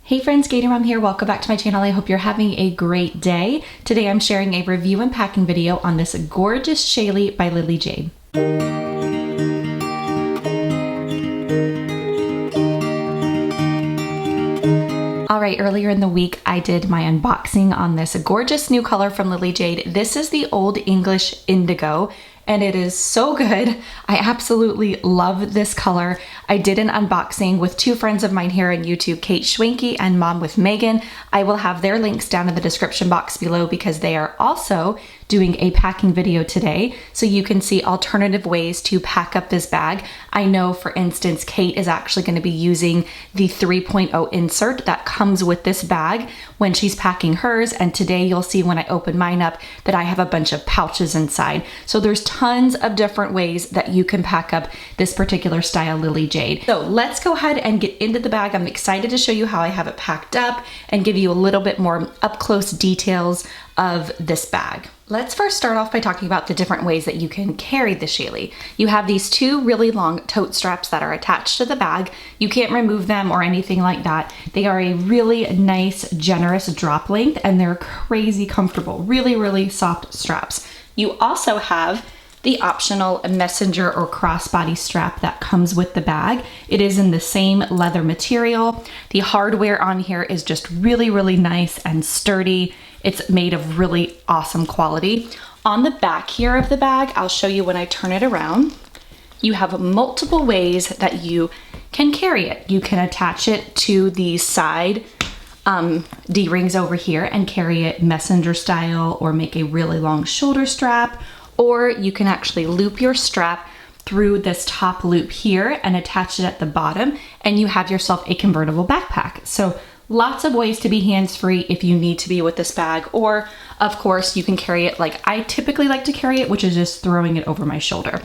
Hey friends, GatorMom here. Welcome back to my channel. I hope you're having a great day. Today I'm sharing a review and packing video on this gorgeous Shaylee by Lily Jade. Alright, earlier in the week I did my unboxing on this gorgeous new color from Lily Jade. This is the Old English Indigo, and it is so good. I absolutely love this color. I did an unboxing with two friends of mine here on YouTube, Kate Schwanke and Mom with Meghan. I will have their links down in the description box below because they are also doing a packing video today, so you can see alternative ways to pack up this bag. I know, for instance, Kate is actually going to be using the 3.0 insert that comes with this bag when she's packing hers, and today you'll see when I open mine up that I have a bunch of pouches inside. So there's tons of different ways that you can pack up this particular style Lily Jade. So let's go ahead and get into the bag. I'm excited to show you how I have it packed up and give you a little bit more up close details of this bag. Let's first start off by talking about the different ways that you can carry the Shaylee. You have these two really long tote straps that are attached to the bag. You can't remove them or anything like that. They are a really nice, generous drop length, and they're crazy comfortable. Really, really soft straps. You also have the optional messenger or crossbody strap that comes with the bag. It is in the same leather material. The hardware on here is just really, really nice and sturdy. It's made of really awesome quality. On the back here of the bag, I'll show you when I turn it around, you have multiple ways that you can carry it. You can attach it to the side D-rings over here and carry it messenger style, or make a really long shoulder strap, or you can actually loop your strap through this top loop here and attach it at the bottom, and you have yourself a convertible backpack. So lots of ways to be hands-free if you need to be with this bag, or of course you can carry it like I typically like to carry it, which is just throwing it over my shoulder.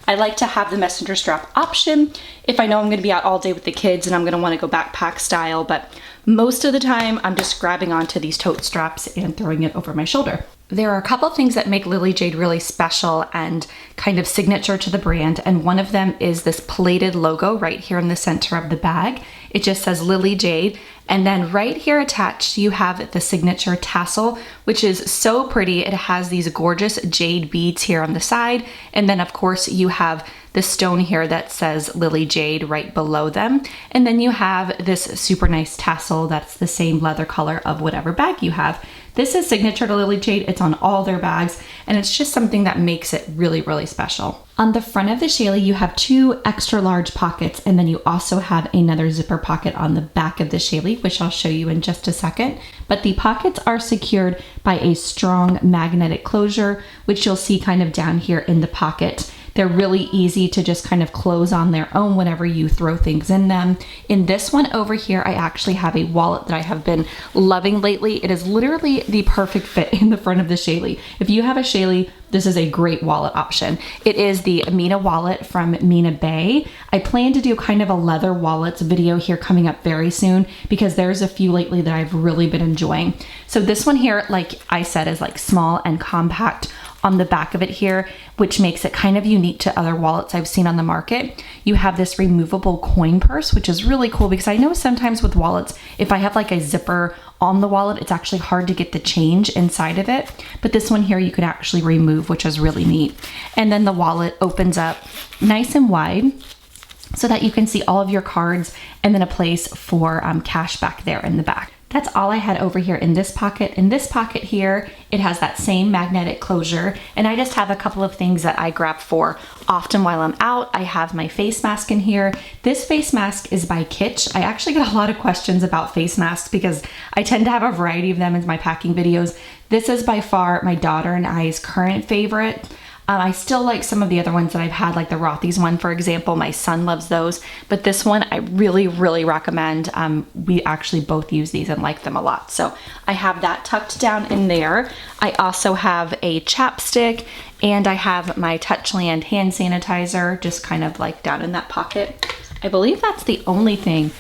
I like to have the messenger strap option if I know I'm going to be out all day with the kids and I'm going to want to go backpack style, but most of the time I'm just grabbing onto these tote straps and throwing it over my shoulder. There are a couple things that make Lily Jade really special and kind of signature to the brand, and one of them is this plated logo right here in the center of the bag. It just says Lily Jade, and then right here attached you have the signature tassel, which is so pretty. It has these gorgeous jade beads here on the side, and then of course you have the stone here that says Lily Jade right below them, and then you have this super nice tassel that's the same leather color of whatever bag you have. This is signature to Lily Jade. It's on all their bags, and it's just something that makes it really, really special. On the front of the Shaylee, you have two extra large pockets, and then you also have another zipper pocket on the back of the Shaylee, which I'll show you in just a second. But the pockets are secured by a strong magnetic closure, which you'll see kind of down here in the pocket. They're really easy to just kind of close on their own whenever you throw things in them. In this one over here, I actually have a wallet that I have been loving lately. It is literally the perfect fit in the front of the Shaylee. If you have a Shaylee, this is a great wallet option. It is the Mina wallet from Mina Baie. I plan to do kind of a leather wallets video here coming up very soon because there's a few lately that I've really been enjoying. So this one here, like I said, is like small and compact on the back of it here, which makes it kind of unique to other wallets I've seen on the market. You have this removable coin purse, which is really cool because I know sometimes with wallets, if I have like a zipper on the wallet, it's actually hard to get the change inside of it. But this one here you could actually remove, which is really neat. And then the wallet opens up nice and wide so that you can see all of your cards and then a place for cash back there in the back. That's all I had over here in this pocket. In this pocket here, it has that same magnetic closure, and I just have a couple of things that I grab for often while I'm out. I have my face mask in here. This face mask is by Kitsch. I actually get a lot of questions about face masks because I tend to have a variety of them in my packing videos. This is by far my daughter and I's current favorite. I still like some of the other ones that I've had, like the Rothy's one, for example. My son loves those, but this one I really, really recommend. We actually both use these and like them a lot. So I have that tucked down in there. I also have a chapstick, and I have my Touchland hand sanitizer just kind of like down in that pocket. I believe that's the only thing.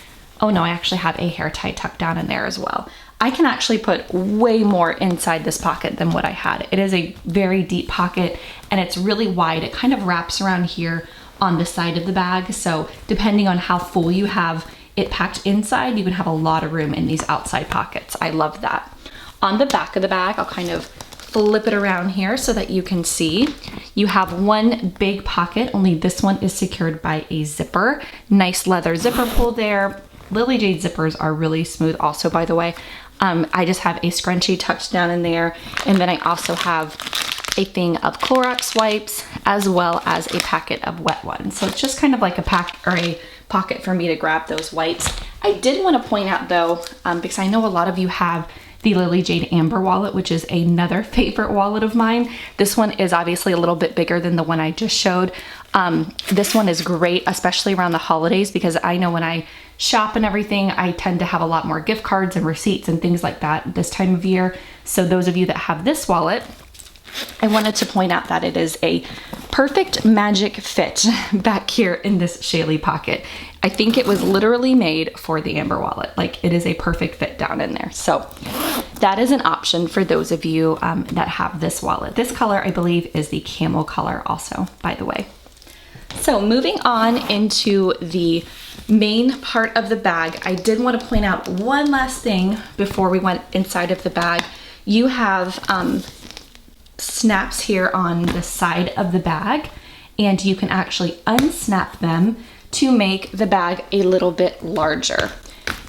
Oh no, I actually have a hair tie tucked down in there as well. I can actually put way more inside this pocket than what I had. It is a very deep pocket and it's really wide. It kind of wraps around here on the side of the bag. So depending on how full you have it packed inside, you can have a lot of room in these outside pockets. I love that. On the back of the bag, I'll kind of flip it around here so that you can see. You have one big pocket, only this one is secured by a zipper. Nice leather zipper pull there. Lily Jade zippers are really smooth also, by the way. I just have a scrunchie tucked down in there. And then I also have a thing of Clorox wipes as well as a packet of wet ones. So it's just kind of like a pack or a pocket for me to grab those wipes. I did want to point out though, because I know a lot of you have the Lily Jade Amber wallet, which is another favorite wallet of mine. This one is obviously a little bit bigger than the one I just showed. This one is great, especially around the holidays, because I know when I shop and everything, I tend to have a lot more gift cards and receipts and things like that this time of year. So those of you that have this wallet, I wanted to point out that it is a perfect magic fit back here in this Shaylee pocket. I think it was literally made for the Amber wallet. Like, it is a perfect fit down in there. So that is an option for those of you that have this wallet. This color, I believe, is the camel color also, by the way. So moving on into the main part of the bag, I did want to point out one last thing before we went inside of the bag. You have snaps here on the side of the bag, and you can actually unsnap them to make the bag a little bit larger,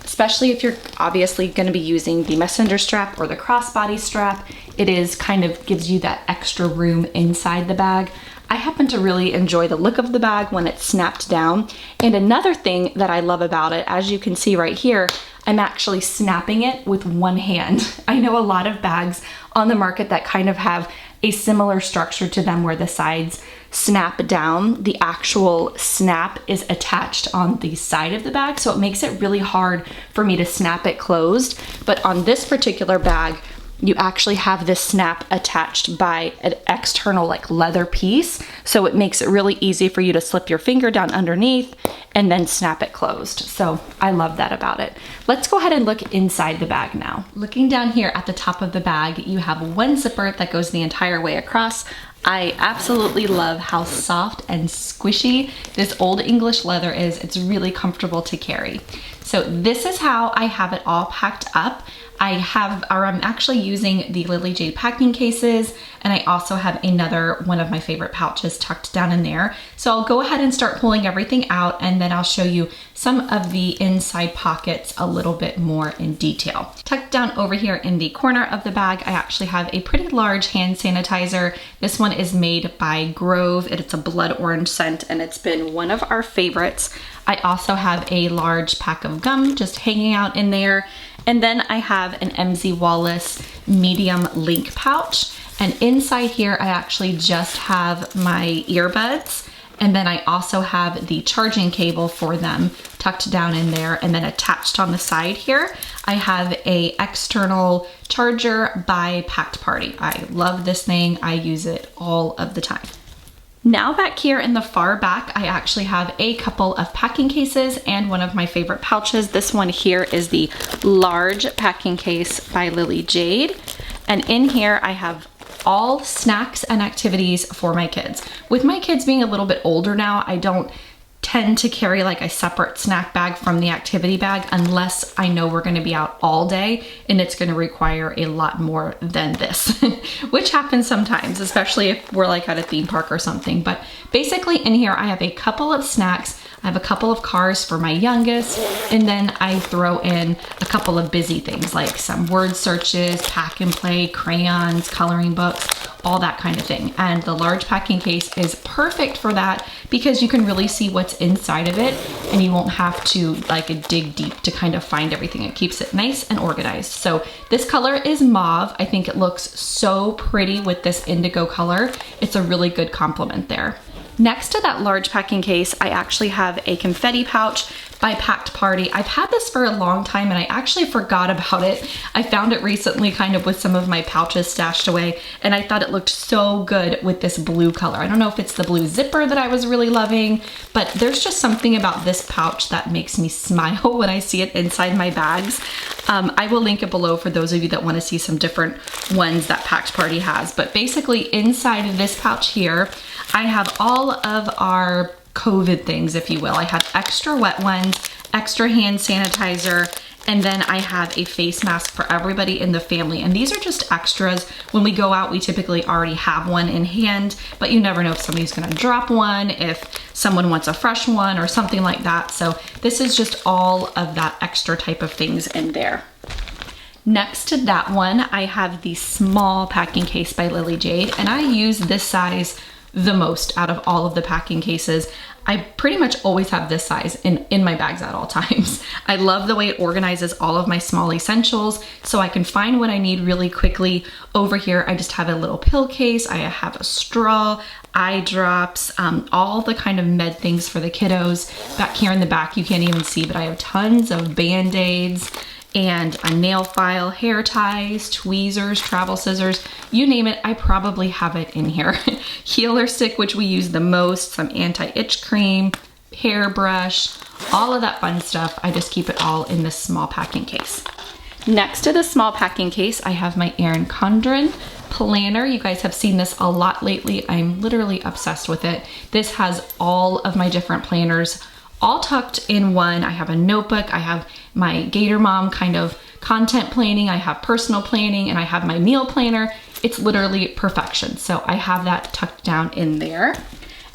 especially if you're obviously going to be using the messenger strap or the crossbody strap. It is kind of gives you that extra room inside the bag. I happen to really enjoy the look of the bag when it's snapped down. And another thing that I love about it, as you can see right here, I'm actually snapping it with one hand. I know a lot of bags on the market that kind of have a similar structure to them where the sides snap down. The actual snap is attached on the side of the bag, so it makes it really hard for me to snap it closed. But on this particular bag, you actually have this snap attached by an external like leather piece. So it makes it really easy for you to slip your finger down underneath and then snap it closed. So I love that about it. Let's go ahead and look inside the bag now. Looking down here at the top of the bag, you have one zipper that goes the entire way across. I absolutely love how soft and squishy this Old English leather is. It's really comfortable to carry. So this is how I have it all packed up. I'm actually using the Lily Jade packing cases, and I also have another one of my favorite pouches tucked down in there. So I'll go ahead and start pulling everything out, and then I'll show you some of the inside pockets a little bit more in detail. Tucked down over here in the corner of the bag, I actually have a pretty large hand sanitizer. This one is made by Grove. It's a blood orange scent, and it's been one of our favorites. I also have a large pack of gum just hanging out in there. And then I have an MZ Wallace medium link pouch. And inside here, I actually just have my earbuds. And then I also have the charging cable for them tucked down in there. And then attached on the side here, I have a external charger by Packed Party. I love this thing. I use it all of the time. Now back here in the far back, I actually have a couple of packing cases and one of my favorite pouches. This one here is the large packing case by Lily Jade. And in here I have all snacks and activities for my kids. With my kids being a little bit older now, I don't tend to carry like a separate snack bag from the activity bag unless I know we're going to be out all day and it's going to require a lot more than this, which happens sometimes, especially if we're like at a theme park or something. But basically in here, I have a couple of snacks. I have a couple of cars for my youngest, and then I throw in a couple of busy things like some word searches, pack and play, crayons, coloring books, all that kind of thing. And the large packing case is perfect for that because you can really see what's inside of it and you won't have to like dig deep to kind of find everything. It keeps it nice and organized. So this color is mauve. I think it looks so pretty with this indigo color. It's a really good complement there. Next to that large packing case, I actually have a confetti pouch by Packed Party. I've had this for a long time and I actually forgot about it. I found it recently kind of with some of my pouches stashed away, and I thought it looked so good with this blue color. I don't know if it's the blue zipper that I was really loving, but there's just something about this pouch that makes me smile when I see it inside my bags. I will link it below for those of you that want to see some different ones that Packed Party has. But basically inside of this pouch here, I have all of our COVID things, if you will. I have extra wet ones extra hand sanitizer, and then I have a face mask for everybody in the family. And these are just extras. When we go out, we typically already have one in hand, but you never know if somebody's gonna drop one, if someone wants a fresh one or something like that. So this is just all of that extra type of things in there. Next to that one, I have the small packing case by Lily Jade, and I use this size the most out of all of the packing cases. I pretty much always have this size in my bags at all times. I love the way it organizes all of my small essentials so I can find what I need really quickly. Over here, I just have a little pill case. I have a straw, eye drops, all the kind of med things for the kiddos. Back here in the back, you can't even see, but I have tons of Band-Aids and a nail file, hair ties, tweezers, travel scissors, you name it, I probably have it in here. Healer stick, which we use the most, some anti-itch cream, hairbrush, all of that fun stuff. I just keep it all in this small packing case. Next to the small packing case, I have my Erin Condren planner. You guys have seen this a lot lately. I'm literally obsessed with it. This has all of my different planners all tucked in one. I have a notebook, I have my Gator Mom kind of content planning, I have personal planning, and I have my meal planner. It's literally perfection. So I have that tucked down in there.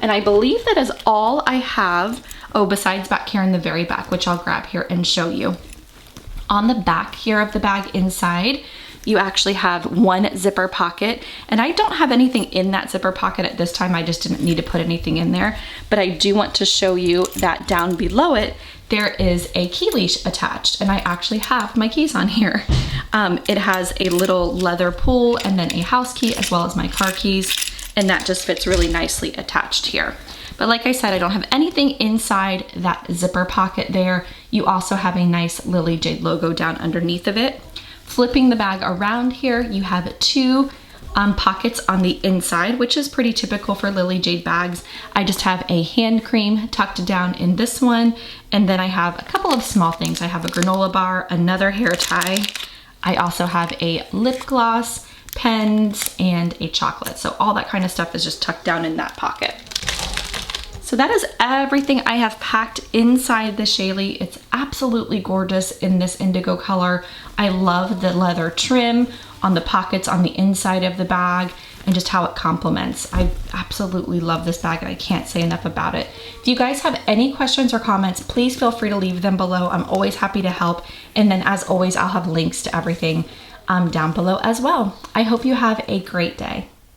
And I believe that is all I have, oh, besides back here in the very back, which I'll grab here and show you. On the back here of the bag inside, you actually have one zipper pocket, and I don't have anything in that zipper pocket at this time. I just didn't need to put anything in there, but I do want to show you that down below it, there is a key leash attached, and I actually have my keys on here. It has a little leather pull and then a house key as well as my car keys, and that just fits really nicely attached here. But like I said, I don't have anything inside that zipper pocket there. You also have a nice Lily Jade logo down underneath of it. Flipping the bag around here, you have two pockets on the inside, which is pretty typical for Lily Jade bags. I just have a hand cream tucked down in this one, and then I have a couple of small things. I have a granola bar, another hair tie. I also have a lip gloss, pens, and a chocolate. So all that kind of stuff is just tucked down in that pocket. So that is everything I have packed inside the Shaylee. It's absolutely gorgeous in this indigo color. I love the leather trim on the pockets on the inside of the bag and just how it complements. I absolutely love this bag and I can't say enough about it. If you guys have any questions or comments, please feel free to leave them below. I'm always happy to help. And then as always, I'll have links to everything down below as well. I hope you have a great day.